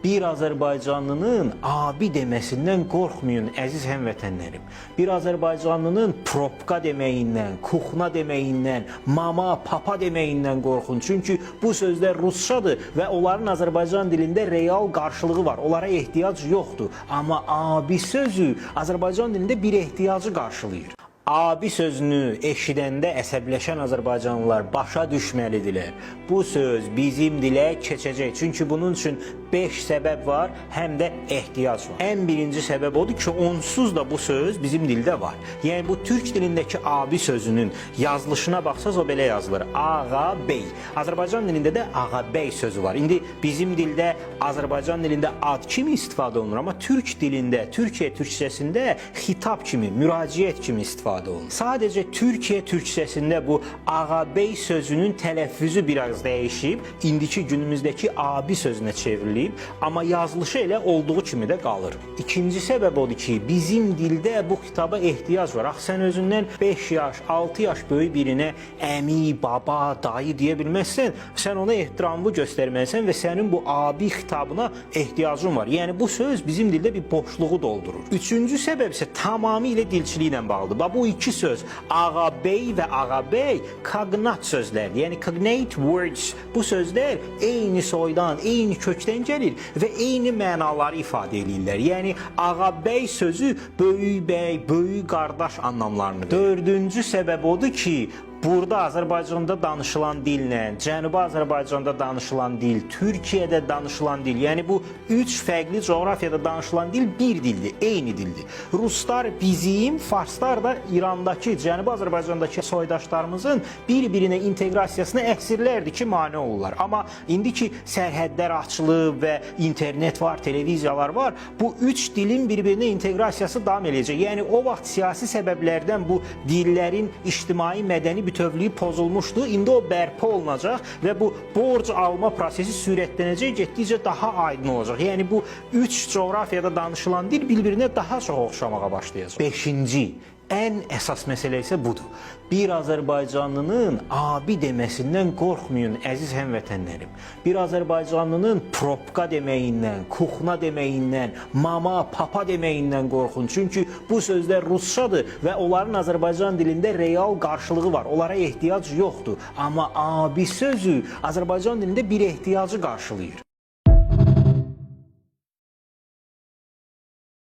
Bir Azərbaycanlının abi deməsindən qorxmayın əziz həmvətənlərim. Bir Azərbaycanlının propka deməyindən, kuxna deməyindən, mama, papa deməyindən qorxun. Çünki bu sözlər rusçadır və onların Azərbaycan dilində real qarşılığı var. Onlara ehtiyac yoxdur. Amma abi sözü Azərbaycan dilində bir ehtiyacı qarşılayır. Abi sözünü eşidəndə əsəbləşən azərbaycanlılar başa düşməlidirlər. Bu söz bizim dilə keçəcək. Çünki bunun üçün 5 səbəb var, həm də ehtiyac var. Ən birinci səbəb odur ki, onsuz da bu söz bizim dildə var. Yəni bu türk dilindəki abi sözünün yazılışına baxsaz o belə yazılır. Ağa, bey. Azərbaycan dilində də ağa, bey sözü var. İndi bizim dildə Azərbaycan dilində ad kimi istifadə olunur, amma türk dilində, Türkiyə türkçəsində xitab kimi, müraciət kimi istifadə olunur. Sadəcə Türkiyə türkçəsində bu ağa-bey sözünün tələffüzü biraz dəyişib, indiki günümüzdəki abi sözünə çevrilib, amma yazılışı elə olduğu kimi də qalır. İkinci səbəb odur ki, bizim dildə bu xitaba ehtiyac var. Ax, sən özündən 5 yaş, 6 yaş böyük birinə əmi, baba, dayı deyə bilməzsən, sən ona ehtiramı göstərməlisən və sənin bu abi xitabına ehtiyacın var. Yəni bu söz bizim dildə bir boşluğu doldurur. Üçüncü səbəb isə tamamilə dilçiliklə bağlıdır. Bu iki söz, ağa-bey və ağa-bey kognat sözlərdir. Yəni cognate words. Bu sözlər eyni soydan, eyni kökdən gəlir və eyni mənaları ifadə edirlər. Yəni ağa-bey sözü böyük bəy, böyük qardaş anlamlarındadır. Dördüncü səbəb odur ki, burada Azərbaycanda danışılan dillə, Cənubi Azərbaycanda danışılan dil, Türkiyədə danışılan dil, yəni bu üç fərqli coğrafiyada danışılan dil bir dildir, eyni dildir. Ruslar bizim, farslar da İrandakı, Cənubi Azərbaycandakı soydaşlarımızın bir-birinə inteqrasiyasına əsrlərdir ki, mane olurlar. Amma indi ki, sərhədlər açılıb və internet var, televiziyalar var, bu üç dilin bir-birinə inteqrasiyası davam edəcək. Yəni o vaxt siyasi səbəblərdən bu dillərin ictimai mədəni bütövlüyü pozulmuşdu. İndi o bərpa olunacaq və bu borc alma prosesi sürətlənəcək, getdikcə daha aydın olacaq. Yəni bu üç coğrafiyada danışılan dil bir-birinə daha çox oxşamağa başlayacaq. Beşinci, ən əsas məsələ isə budur. Bir Azərbaycanlının abi deməsindən qorxmayın əziz həmvətənlərim. Bir Azərbaycanlının propka deməyindən, kuxna deməyindən, mama, papa deməyindən qorxun. Çünki bu sözlər rusçadır və onların Azərbaycan dilində real qarşılığı var. Onlara ehtiyac yoxdur. Amma abi sözü Azərbaycan dilində bir ehtiyacı qarşılayır.